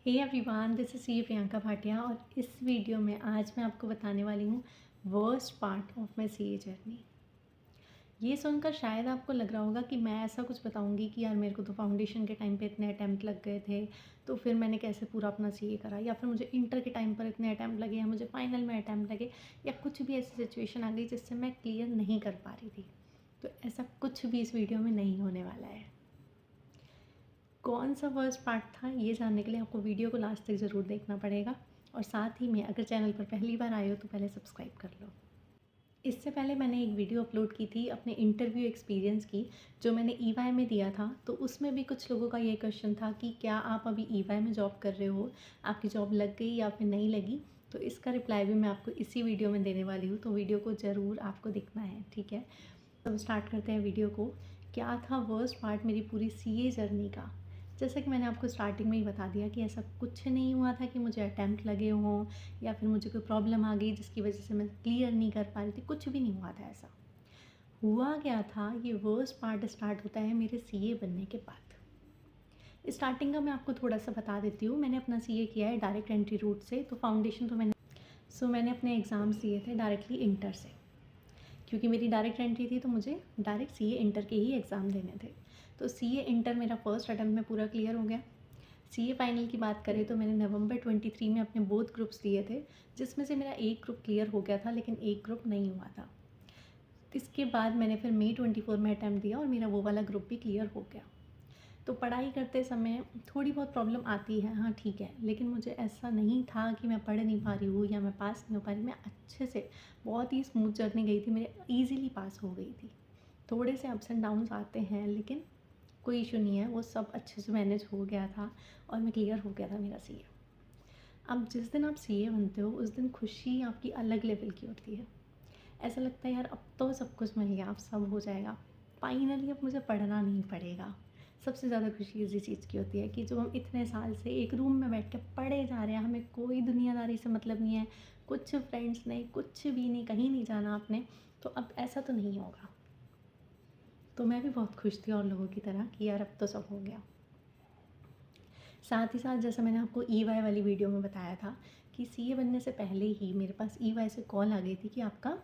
Hey everyone, this is C Priyanka Bhatia और इस video में आज मैं आपको बताने वाली हूँ worst part of my CA journey. ये सुनकर शायद आपको लग रहा होगा कि मैं ऐसा कुछ बताऊँगी कि यार मेरे को तो फाउंडेशन के टाइम पे इतने अटैम्प्ट लग गए थे, तो फिर मैंने कैसे पूरा अपना सीए करा, या फिर मुझे इंटर के टाइम पर इतने अटैम्प्ट लगे, या मुझे फाइनल में अटैम्प्ट लगे, या कुछ भी ऐसी सिचुएशन आ गई जिससे मैं क्लियर नहीं कर पा रही थी। तो ऐसा कुछ भी इस वीडियो में नहीं होने वाला है। कौन सा वर्स्ट पार्ट था ये जानने के लिए आपको वीडियो को लास्ट तक ज़रूर देखना पड़ेगा, और साथ ही में अगर चैनल पर पहली बार आए हो तो पहले सब्सक्राइब कर लो। इससे पहले मैंने एक वीडियो अपलोड की थी अपने इंटरव्यू एक्सपीरियंस की, जो मैंने ईवाई में दिया था। तो उसमें भी कुछ लोगों का ये क्वेश्चन था कि क्या आप अभी ईवाई में जॉब कर रहे हो, आपकी जॉब लग गई या फिर नहीं लगी। तो इसका रिप्लाई भी मैं आपको इसी वीडियो में देने वाली हूँ, तो वीडियो को ज़रूर आपको देखना है, ठीक है। तो स्टार्ट करते हैं वीडियो को। क्या था वर्स्ट पार्ट मेरी पूरी सीए जर्नी का। जैसा कि मैंने आपको स्टार्टिंग में ही बता दिया कि ऐसा कुछ नहीं हुआ था कि मुझे अटैम्प्ट लगे हों या फिर मुझे कोई प्रॉब्लम आ गई जिसकी वजह से मैं क्लियर नहीं कर पा रही थी। कुछ भी नहीं हुआ था ऐसा। हुआ क्या था, ये वर्स्ट पार्ट स्टार्ट होता है मेरे सीए बनने के बाद। स्टार्टिंग का मैं आपको थोड़ा सा बता देती हूँ। मैंने अपना सीए किया है डायरेक्ट एंट्री रूट से, तो फाउंडेशन तो मैंने अपने एग्ज़ाम्स दिए थे डायरेक्टली इंटर से। क्योंकि मेरी डायरेक्ट एंट्री थी तो मुझे डायरेक्ट सीए इंटर के ही एग्ज़ाम देने थे। तो सीए इंटर मेरा फर्स्ट अटेम्प्ट में पूरा क्लियर हो गया। सीए फाइनल की बात करें तो मैंने नवंबर 23 में अपने बोथ ग्रुप्स दिए थे, जिसमें से मेरा एक ग्रुप क्लियर हो गया था लेकिन एक ग्रुप नहीं हुआ था। इसके बाद मैंने फिर मई 24 में अटैम्प्ट दिया और मेरा वो वाला ग्रुप भी क्लियर हो गया। तो पढ़ाई करते समय थोड़ी बहुत प्रॉब्लम आती है, हाँ ठीक है, लेकिन मुझे ऐसा नहीं था कि मैं पढ़ नहीं पा रही हूँ या मैं पास नहीं हो पा रही। मैं अच्छे से, बहुत ही स्मूथ जर्नी गई थी, मेरे ईज़िली पास हो गई थी। थोड़े से अप्स एंड डाउन्स आते हैं लेकिन कोई इशू नहीं है, वो सब अच्छे से मैनेज हो गया था और मैं क्लियर हो गया था मेरा सीए। अब जिस दिन आप सीए बनते हो उस दिन खुशी आपकी अलग लेवल की होती है। ऐसा लगता है यार अब तो सब कुछ मिल गया, अब सब हो जाएगा, फाइनली अब मुझे पढ़ना नहीं पड़ेगा। सबसे ज़्यादा खुशी इसी चीज़ की होती है कि जो हम इतने साल से एक रूम में बैठ के पढ़े जा रहे हैं, हमें कोई दुनियादारी से मतलब नहीं है, कुछ फ्रेंड्स नहीं, कुछ भी नहीं, कहीं नहीं जाना आपने, तो अब ऐसा तो नहीं होगा। तो मैं भी बहुत खुश थी और लोगों की तरह कि यार अब तो सब हो गया। साथ ही साथ जैसा मैंने आपको ईवाई वाली वीडियो में बताया था कि सीए बनने से पहले ही मेरे पास ईवाई से कॉल आ गई थी कि आपका,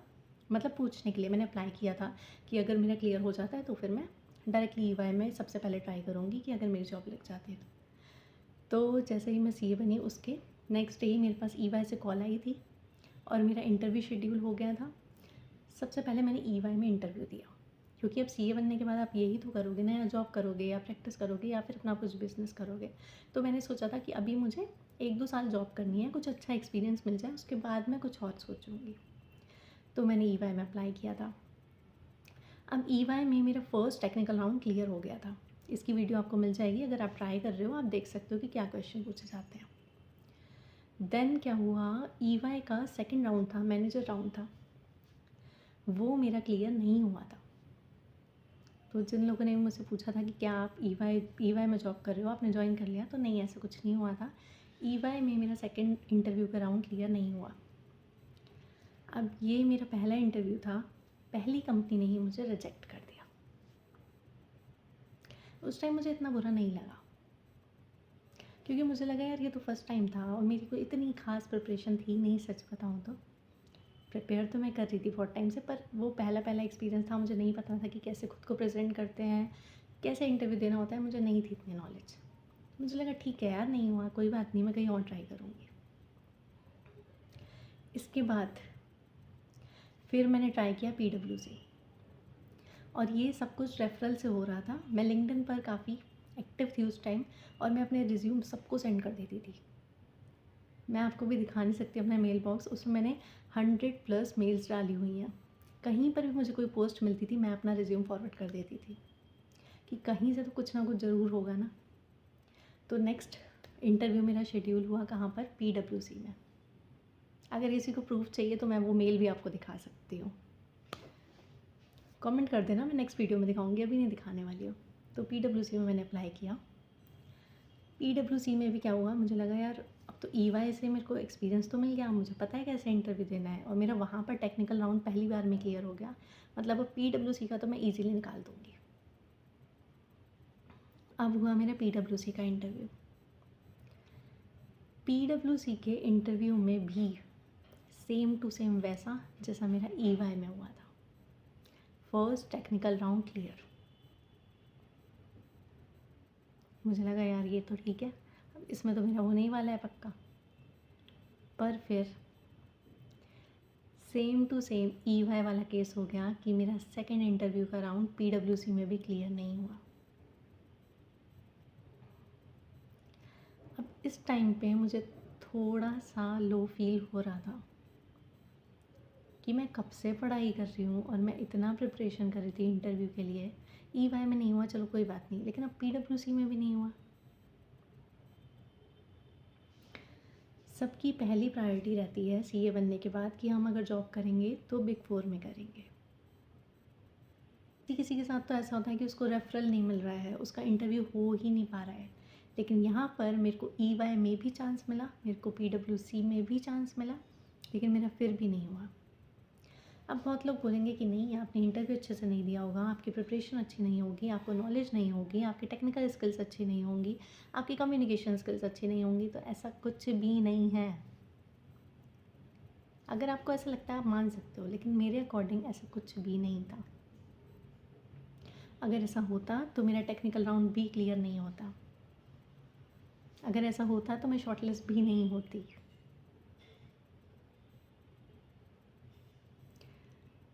मतलब पूछने के लिए मैंने अप्लाई किया था कि अगर मेरा क्लियर हो जाता है तो फिर मैं डायरेक्टली ईवाई में सबसे पहले ट्राई करूँगी कि अगर मेरी जॉब लग जाती है तो जैसे ही मैं सीए बनी उसके नेक्स्ट डे ही मेरे पास ईवाई से कॉल आई थी और मेरा इंटरव्यू शेड्यूल हो गया था। सबसे पहले मैंने ईवाई में इंटरव्यू दिया, क्योंकि अब सीए बनने के बाद आप यही तो करोगे ना, या जॉब करोगे या प्रैक्टिस करोगे या फिर अपना कुछ बिज़नेस करोगे। तो मैंने सोचा था कि अभी मुझे 1-2 साल जॉब करनी है, कुछ अच्छा एक्सपीरियंस मिल जाए, उसके बाद मैं कुछ और सोचूँगी। तो मैंने ईवाई में अप्लाई किया था। अब ईवाई में मेरा फर्स्ट टेक्निकल राउंड क्लियर हो गया था। इसकी वीडियो आपको मिल जाएगी, अगर आप ट्राई कर रहे हो आप देख सकते हो कि क्या क्वेश्चन पूछे जाते हैं। देन क्या हुआ, ईवाई का सेकंड राउंड था, मैनेजर राउंड था, वो मेरा क्लियर नहीं हुआ था। तो जिन लोगों ने मुझसे पूछा था कि क्या आप ईवाई में जॉब कर रहे हो, आपने ज्वाइन कर लिया, तो नहीं, ऐसा कुछ नहीं हुआ था। ईवाई में मेरा सेकंड इंटरव्यू का राउंड क्लियर नहीं हुआ। अब ये मेरा पहला इंटरव्यू था, पहली कंपनी ने ही मुझे रिजेक्ट कर दिया। उस टाइम मुझे इतना बुरा नहीं लगा, क्योंकि मुझे लगा यार ये तो फर्स्ट टाइम था और मेरी कोई इतनी खास प्रिपरेशन थी नहीं, सच बताऊँ तो। प्रिपेयर तो मैं कर रही थी बहुत टाइम से, पर वो पहला पहला एक्सपीरियंस था, मुझे नहीं पता था कि कैसे खुद को प्रेजेंट करते हैं, कैसे इंटरव्यू देना होता है, मुझे नहीं थी इतनी नॉलेज। मुझे लगा ठीक है यार, नहीं हुआ कोई बात नहीं, मैं कहीं और ट्राई करूँगी। इसके बाद फिर मैंने ट्राई किया पीडब्ल्यूसी, और ये सब कुछ रेफरल से हो रहा था। मैं लिंक्डइन पर काफ़ी एक्टिव थी उस टाइम और मैं अपने रिज्यूम सबको सेंड कर देती थी। मैं आपको भी दिखा नहीं सकती अपना मेल बॉक्स, उसमें मैंने 100+ मेल्स डाली हुई हैं। कहीं पर भी मुझे कोई पोस्ट मिलती थी मैं अपना रिज्यूम फॉरवर्ड कर देती थी कि कहीं से तो कुछ ना कुछ ज़रूर होगा ना। तो नेक्स्ट इंटरव्यू मेरा शेड्यूल हुआ कहाँ पर, पीडब्ल्यूसी में। अगर किसी को प्रूफ चाहिए तो मैं वो मेल भी आपको दिखा सकती हूँ, कमेंट कर देना, मैं नेक्स्ट वीडियो में दिखाऊंगी, अभी नहीं दिखाने वाली हूँ। तो पीडब्ल्यूसी में मैंने अप्लाई किया। पीडब्ल्यूसी में भी क्या हुआ, मुझे लगा यार अब तो ईवाई से मेरे को एक्सपीरियंस तो मिल गया, मुझे पता है कैसे इंटरव्यू देना है, और मेरा वहाँ पर टेक्निकल राउंड पहली बार में क्लियर हो गया। मतलब अब पीडब्ल्यूसी का तो मैं ईजिली निकाल दूँगी। अब हुआ मेरा पीडब्ल्यूसी का इंटरव्यू। पीडब्ल्यूसी के इंटरव्यू में भी सेम टू सेम वैसा जैसा मेरा ईवाई में हुआ था। First technical round clear. मुझे लगा यार ये तो ठीक है, अब इसमें तो मेरा होने ही वाला है पक्का। पर फिर सेम टू सेम ईवाई वाला केस हो गया कि मेरा सेकंड इंटरव्यू का राउंड पीडब्ल्यूसी में भी क्लियर नहीं हुआ। अब इस टाइम पे मुझे थोड़ा सा लो फील हो रहा था कि मैं कब से पढ़ाई कर रही हूँ और मैं इतना प्रिपरेशन कर रही थी इंटरव्यू के लिए। ईवाई में नहीं हुआ, चलो कोई बात नहीं, लेकिन अब पीडब्ल्यूसी में भी नहीं हुआ। सबकी पहली प्रायोरिटी रहती है सीए बनने के बाद कि हम अगर जॉब करेंगे तो बिग फोर में करेंगे। किसी के साथ तो ऐसा होता है कि उसको रेफरल नहीं मिल रहा है, उसका इंटरव्यू हो ही नहीं पा रहा है। लेकिन यहाँ पर मेरे को ईवाई में भी चांस मिला, मेरे को पीडब्ल्यूसी में भी चांस मिला, लेकिन मेरा फिर भी नहीं हुआ। अब बहुत लोग बोलेंगे कि नहीं, आपने इंटरव्यू अच्छे से नहीं दिया होगा, आपकी प्रिपरेशन अच्छी नहीं होगी, आपको नॉलेज नहीं होगी, आपकी टेक्निकल स्किल्स अच्छी नहीं होंगी, आपकी कम्युनिकेशन स्किल्स अच्छी नहीं होंगी। तो ऐसा कुछ भी नहीं है। अगर आपको ऐसा लगता है आप मान सकते हो, लेकिन मेरे अकॉर्डिंग ऐसा कुछ भी नहीं था। अगर ऐसा होता तो मेरा टेक्निकल राउंड भी क्लियर नहीं होता। अगर ऐसा होता तो मैं शॉर्टलिस्ट भी नहीं होती।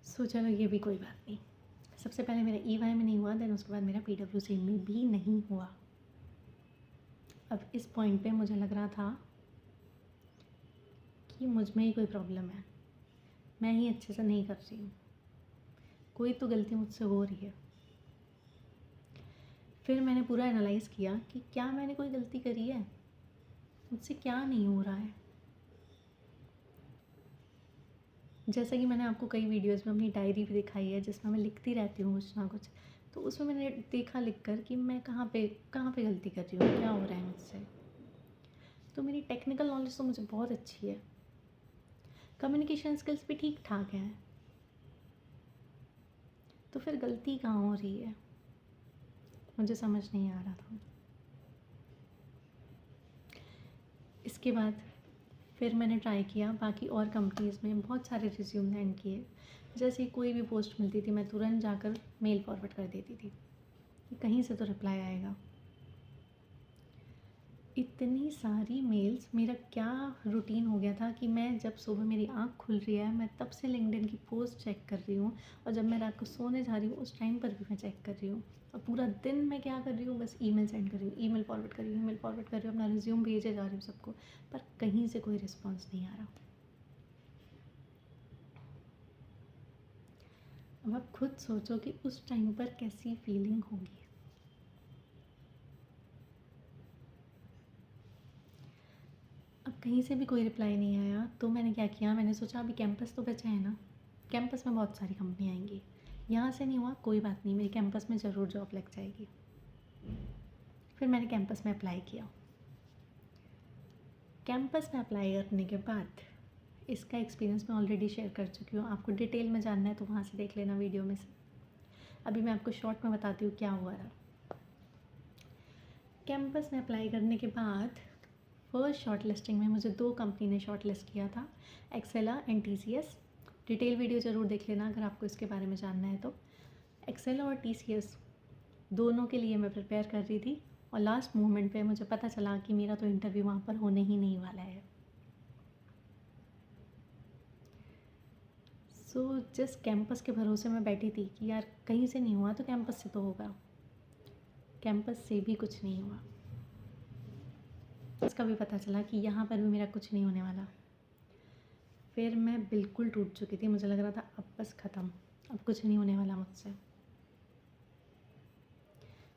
सो चलो ये भी कोई बात नहीं। सबसे पहले मेरा ईवाई में नहीं हुआ, देन उसके बाद मेरा पीडब्ल्यूसी में भी नहीं हुआ। अब इस पॉइंट पे मुझे लग रहा था कि मुझ में ही कोई प्रॉब्लम है, मैं ही अच्छे से नहीं कर रही हूँ, कोई तो गलती मुझसे हो रही है। फिर मैंने पूरा एनालाइज़ किया कि क्या मैंने कोई गलती करी है, मुझसे क्या नहीं हो रहा है। जैसा कि मैंने आपको कई वीडियोस में अपनी डायरी भी दिखाई है जिसमें मैं लिखती रहती हूँ कुछ ना कुछ, तो उसमें मैंने देखा लिख कर कि मैं कहाँ पे गलती कर रही हूँ, क्या हो रहा है मुझसे। तो मेरी टेक्निकल नॉलेज तो मुझे बहुत अच्छी है, कम्युनिकेशन स्किल्स भी ठीक ठाक हैं, तो फिर गलती कहाँ हो रही है मुझे समझ नहीं आ रहा था। इसके बाद फिर मैंने ट्राई किया बाकी और कंपनीज़ में, बहुत सारे रिज्यूम सेंड किए। जैसे ही कोई भी पोस्ट मिलती थी मैं तुरंत जाकर मेल फॉरवर्ड कर देती थी कि कहीं से तो रिप्लाई आएगा। इतनी सारी मेल्स, मेरा क्या रूटीन हो गया था कि मैं जब सुबह मेरी आँख खुल रही है मैं तब से लिंक्डइन की पोस्ट चेक कर रही हूँ, और जब मैं रात को सोने जा रही हूँ उस टाइम पर भी मैं चेक कर रही हूँ। और पूरा दिन मैं क्या कर रही हूँ, बस ईमेल सेंड कर रही हूँ, ईमेल फॉरवर्ड कर रही हूँ, ईमेल फॉरवर्ड कर रही हूँ, अपना रिज्यूम भेजे जा रही हूँ सबको, पर कहीं से कोई रिस्पॉन्स नहीं आ रहा। अब आप खुद सोचो कि उस टाइम पर कैसी फीलिंग होगी। अब कहीं से भी कोई रिप्लाई नहीं आया तो मैंने क्या किया, मैंने सोचा अभी कैंपस तो बचा है ना, कैंपस में बहुत सारी कंपनी आएंगी, यहाँ से नहीं हुआ कोई बात नहीं, मेरी कैंपस में ज़रूर जॉब लग जाएगी। फिर मैंने कैंपस में अप्लाई किया। कैंपस में अप्लाई करने के बाद इसका एक्सपीरियंस मैं ऑलरेडी शेयर कर चुकी हूँ, आपको डिटेल में जानना है तो वहाँ से देख लेना वीडियो में से। अभी मैं आपको शॉर्ट में बताती हूँ क्या हुआ था। कैंपस में अप्लाई करने के बाद फर्स्ट शॉर्ट लिस्टिंग में मुझे 2 कंपनी ने शॉर्ट लिस्ट किया था, एक्सेला एंड TCS। डिटेल वीडियो ज़रूर देख लेना अगर आपको इसके बारे में जानना है तो। एक्सेला और TCS दोनों के लिए मैं प्रिपेयर कर रही थी, और लास्ट मोमेंट पे मुझे पता चला कि मेरा तो इंटरव्यू वहाँ पर होने ही नहीं वाला है। सो जिस कैंपस के भरोसे मैं बैठी थी कि यार कहीं से नहीं हुआ तो कैंपस से तो होगा, कैंपस से भी कुछ नहीं हुआ। इसका भी पता चला कि यहाँ पर भी मेरा कुछ नहीं होने वाला। फिर मैं बिल्कुल टूट चुकी थी, मुझे लग रहा था अब बस ख़त्म, अब कुछ नहीं होने वाला मुझसे।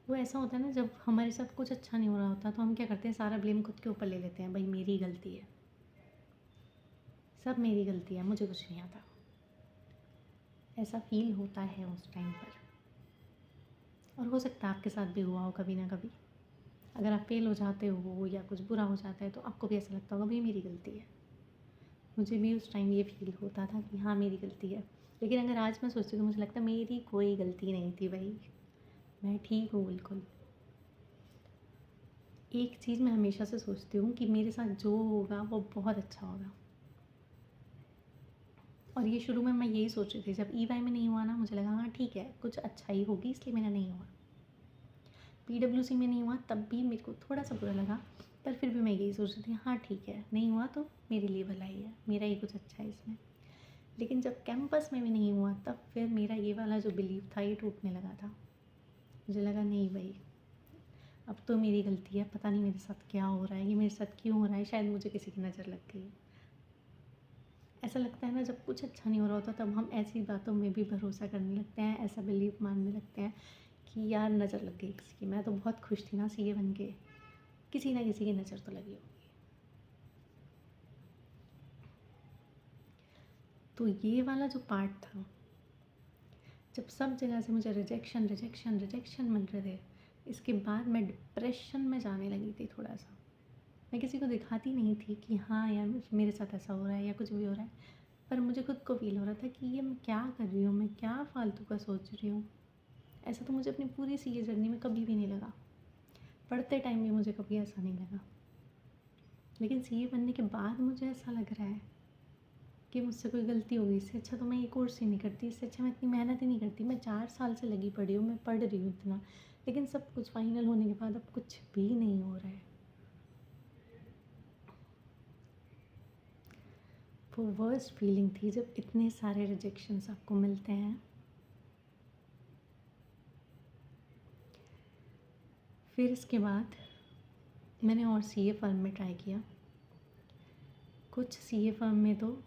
वो ऐसा होता है ना, जब हमारे साथ कुछ अच्छा नहीं हो रहा होता तो हम क्या करते हैं, सारा ब्लेम खुद के ऊपर ले लेते हैं, भाई मेरी गलती है, सब मेरी गलती है, मुझे कुछ नहीं आता। ऐसा फील होता है उस टाइम पर, और हो सकता है आपके साथ भी हुआ हो कभी ना कभी। अगर आप फेल हो जाते हो या कुछ बुरा हो जाता है तो आपको भी ऐसा लगता होगा भाई मेरी गलती है। मुझे भी उस टाइम ये फील होता था कि हाँ मेरी गलती है, लेकिन अगर आज मैं सोचती हूँ तो मुझे लगता है मेरी कोई गलती नहीं थी भाई, मैं ठीक हूँ बिल्कुल। एक चीज़ मैं हमेशा से सोचती हूँ कि मेरे साथ जो होगा वो बहुत अच्छा होगा। और ये शुरू में मैं यही सोच रही थी, जब ईवाई में नहीं हुआ ना मुझे लगा हाँ ठीक है कुछ अच्छा ही होगी इसलिए मेरा नहीं हुआ। पीडब्ल्यूसी में नहीं हुआ तब भी मेरे को थोड़ा सा बुरा लगा, पर फिर भी मैं यही सोच रही थी हाँ ठीक है नहीं हुआ तो मेरे लिए भलाई है, मेरा ही कुछ अच्छा है इसमें। लेकिन जब कैंपस में भी नहीं हुआ तब फिर मेरा ये वाला जो बिलीव था ये टूटने लगा था। मुझे लगा नहीं भाई अब तो मेरी गलती है, पता नहीं मेरे साथ क्या हो रहा है, ये मेरे साथ क्यों हो रहा है, शायद मुझे किसी की नज़र लग गई। ऐसा लगता है ना जब कुछ अच्छा नहीं हो रहा होता तब हम ऐसी बातों में भी भरोसा करने लगते हैं, ऐसा बिलीव मानने लगते हैं कि यार नज़र लग गई किसी की, मैं तो बहुत खुश थी ना सीए बन के, किसी ना किसी की नज़र तो लगी होगी। तो ये वाला जो पार्ट था, जब सब जगह से मुझे रिजेक्शन रिजेक्शन रिजेक्शन मिल रहे थे, इसके बाद मैं डिप्रेशन में जाने लगी थी थोड़ा सा। मैं किसी को दिखाती नहीं थी कि हाँ यार मेरे साथ ऐसा हो रहा है या कुछ भी हो रहा है, पर मुझे खुद को फ़ील हो रहा था कि ये मैं क्या कर रही हूँ, मैं क्या फ़ालतू का सोच रही हूँ। ऐसा तो मुझे अपनी पूरी सीए जर्नी में कभी भी नहीं लगा, पढ़ते टाइम भी मुझे कभी ऐसा नहीं लगा। लेकिन सीए बनने के बाद मुझे ऐसा लग रहा है कि मुझसे कोई गलती हो गई, इससे अच्छा तो मैं ये कोर्स ही नहीं करती, इससे अच्छा मैं इतनी मेहनत ही नहीं करती। मैं 4 साल से लगी पड़ी हूँ, मैं पढ़ रही हूँ इतना, लेकिन सब कुछ फाइनल होने के बाद अब कुछ भी नहीं हो रहा है। वो वर्स्ट फीलिंग थी जब इतने सारे रिजेक्शंस आपको मिलते हैं। फिर इसके बाद मैंने और सीए फर्म में ट्राई किया। कुछ सीए फर्म में तो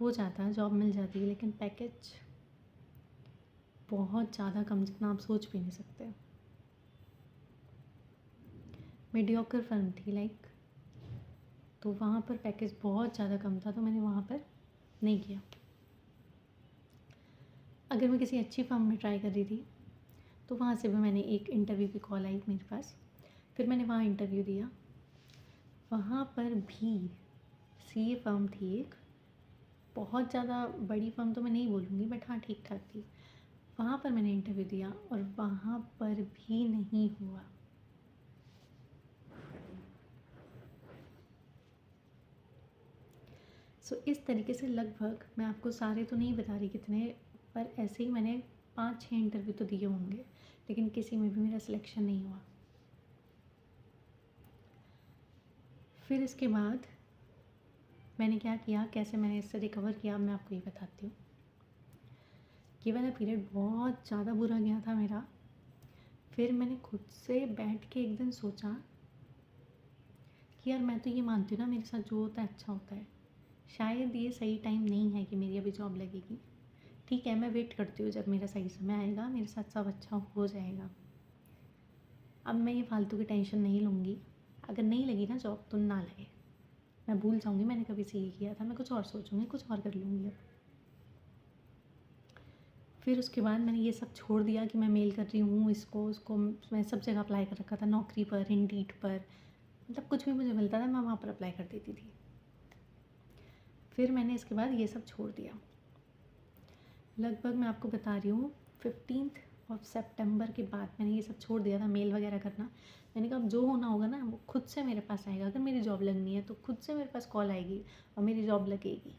हो जाता है, जॉब मिल जाती है, लेकिन पैकेज बहुत ज़्यादा कम, जितना आप सोच भी नहीं सकते। मीडियोकर फर्म थी लाइक, तो वहाँ पर पैकेज बहुत ज़्यादा कम था, तो मैंने वहाँ पर नहीं किया। अगर मैं किसी अच्छी फर्म में ट्राई कर रही थी तो वहाँ से भी मैंने एक इंटरव्यू की कॉल आई मेरे पास, फिर मैंने वहाँ इंटरव्यू दिया। वहाँ पर भी सीए फर्म थी एक, बहुत ज़्यादा बड़ी फर्म तो मैं नहीं बोलूँगी बट हाँ ठीक ठाक थी। वहाँ पर मैंने इंटरव्यू दिया और वहाँ पर भी नहीं हुआ। सो इस तरीके से लगभग, मैं आपको सारे तो नहीं बता रही कितने, पर ऐसे ही मैंने 5-6 इंटरव्यू तो दिए होंगे, लेकिन किसी में भी मेरा सिलेक्शन नहीं हुआ। फिर इसके बाद मैंने क्या किया, कैसे मैंने इससे रिकवर किया, मैं आपको ये बताती हूँ। ये वाला पीरियड बहुत ज़्यादा बुरा गया था मेरा। फिर मैंने खुद से बैठ के एक दिन सोचा कि यार मैं तो ये मानती हूँ ना मेरे साथ जो होता है अच्छा होता है, शायद ये सही टाइम नहीं है कि मेरी अभी जॉब लगेगी। ठीक है मैं वेट करती हूँ, जब मेरा सही समय आएगा मेरे साथ सब अच्छा हो जाएगा। अब मैं ये फालतू की टेंशन नहीं लूँगी, अगर नहीं लगी ना जॉब तो ना लगे, मैं भूल जाऊँगी मैंने कभी सीए किया था, मैं कुछ और सोचूँगी, कुछ और कर लूँगी अब। फिर उसके बाद मैंने ये सब छोड़ दिया कि मैं मेल कर रही हूँ इसको उसको, मैं सब जगह अप्लाई कर रखा था, नौकरी पर, इंडीड पर, मतलब कुछ भी मुझे मिलता था मैं वहाँ पर अप्लाई कर देती थी। फिर मैंने इसके बाद ये सब छोड़ दिया। लगभग मैं आपको बता रही हूँ 15 सितंबर के बाद मैंने ये सब छोड़ दिया था, मेल वगैरह करना। मैंने कहा अब जो होना होगा ना वो खुद से मेरे पास आएगा, अगर मेरी जॉब लगनी है तो खुद से मेरे पास कॉल आएगी और मेरी जॉब लगेगी,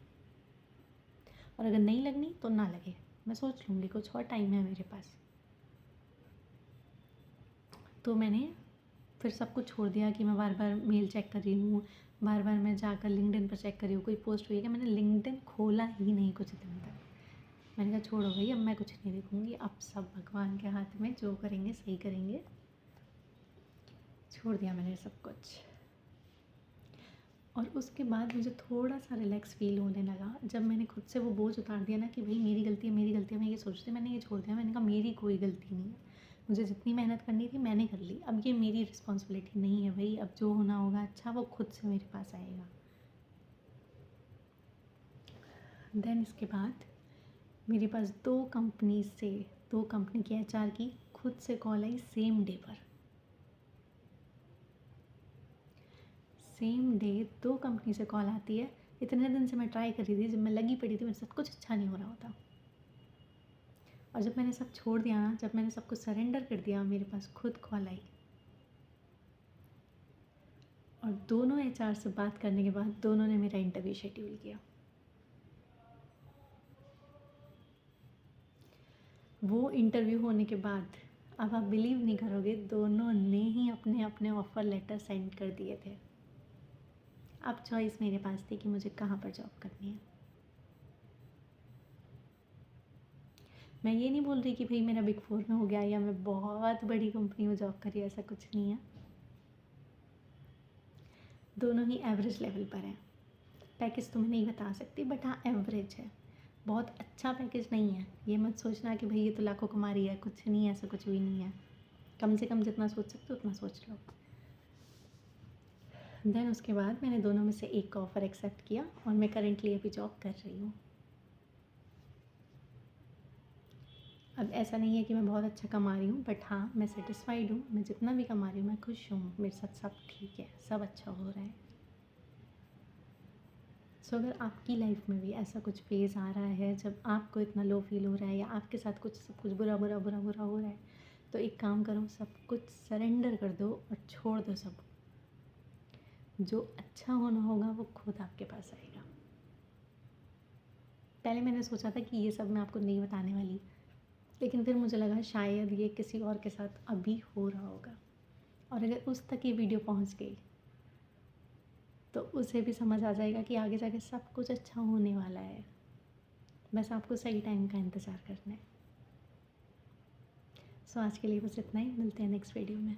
और अगर नहीं लगनी तो ना लगे, मैं सोच लूँगी, कुछ और टाइम है मेरे पास। तो मैंने फिर सब कुछ छोड़ दिया कि मैं बार बार मेल चेक कर रही हूँ, बार बार मैं जाकर लिंक्डइन पर चेक कर रही हूँ कोई पोस्ट हुई है क्या। मैंने लिंक्डइन खोला ही नहीं कुछ दिन तक। मैंने कहा छोड़ो भाई अब मैं कुछ नहीं देखूँगी, अब सब भगवान के हाथ में, जो करेंगे सही करेंगे। छोड़ दिया मैंने सब कुछ। और उसके बाद मुझे थोड़ा सा रिलैक्स फील होने लगा जब मैंने खुद से वो बोझ उतार दिया ना कि भाई मेरी गलती है मेरी गलती है, मैं ये सोचती, मैंने ये छोड़ दिया। मैंने कहा मेरी कोई गलती नहीं है, मुझे जितनी मेहनत करनी थी मैंने कर ली, अब ये मेरी रिस्पॉन्सिबिलिटी नहीं है भाई, अब जो होना होगा अच्छा वो खुद से मेरे पास आएगा। देन इसके बाद मेरे पास 2 कंपनी की एचआर की खुद से कॉल आई सेम डे पर, सेम डे 2 कंपनी से कॉल आती है। इतने दिन से मैं ट्राई कर रही थी, जब मैं लगी पड़ी थी मेरे साथ कुछ अच्छा नहीं हो रहा होता, और जब मैंने सब छोड़ दिया ना, जब मैंने सब कुछ सरेंडर कर दिया, मेरे पास खुद कॉल आई और दोनों एचआर से बात करने के बाद दोनों ने मेरा इंटरव्यू शेड्यूल किया। वो इंटरव्यू होने के बाद अब आप बिलीव नहीं करोगे, दोनों ने ही अपने अपने ऑफ़र लेटर सेंड कर दिए थे। अब चॉइस मेरे पास थी कि मुझे कहाँ पर जॉब करनी है। मैं ये नहीं बोल रही कि भाई मेरा बिग 4 में हो गया या मैं बहुत बड़ी कंपनी में जॉब करी, ऐसा कुछ नहीं है। दोनों ही एवरेज लेवल पर हैं। पैकेज तो मैं नहीं बता सकती, बट हाँ एवरेज है। बहुत अच्छा पैकेज नहीं है, ये मत सोचना कि भाई ये तो लाखों कमा रही है, कुछ नहीं है, ऐसा कुछ भी नहीं है। कम से कम जितना सोच सकते हो उतना सोच लो। देन उसके बाद मैंने दोनों में से एक का ऑफ़र एक्सेप्ट किया और मैं करेंटली अभी जॉब कर रही हूँ। अब ऐसा नहीं है कि मैं बहुत अच्छा कमा रही हूँ, बट हाँ मैं सेटिस्फाइड हूँ। मैं जितना भी कमा रही हूँ मैं खुश हूँ, मेरे साथ सब ठीक है, सब अच्छा हो रहा है। सो अगर आपकी लाइफ में भी ऐसा कुछ फेज़ आ रहा है जब आपको इतना लो फील हो रहा है या आपके साथ कुछ सब कुछ बुरा बुरा बुरा बुरा हो रहा है, तो एक काम करो, सब कुछ सरेंडर कर दो और छोड़ दो सब। जो अच्छा होना होगा वो खुद आपके पास आएगा। पहले मैंने सोचा था कि ये सब मैं आपको नहीं बताने वाली, लेकिन फिर मुझे लगा शायद ये किसी और के साथ अभी हो रहा होगा, और अगर उस तक ये वीडियो पहुंच गई तो उसे भी समझ आ जाएगा कि आगे जाके सब कुछ अच्छा होने वाला है। बस आपको सही टाइम का इंतज़ार करना है। सो आज के लिए बस इतना ही, मिलते हैं नेक्स्ट वीडियो में।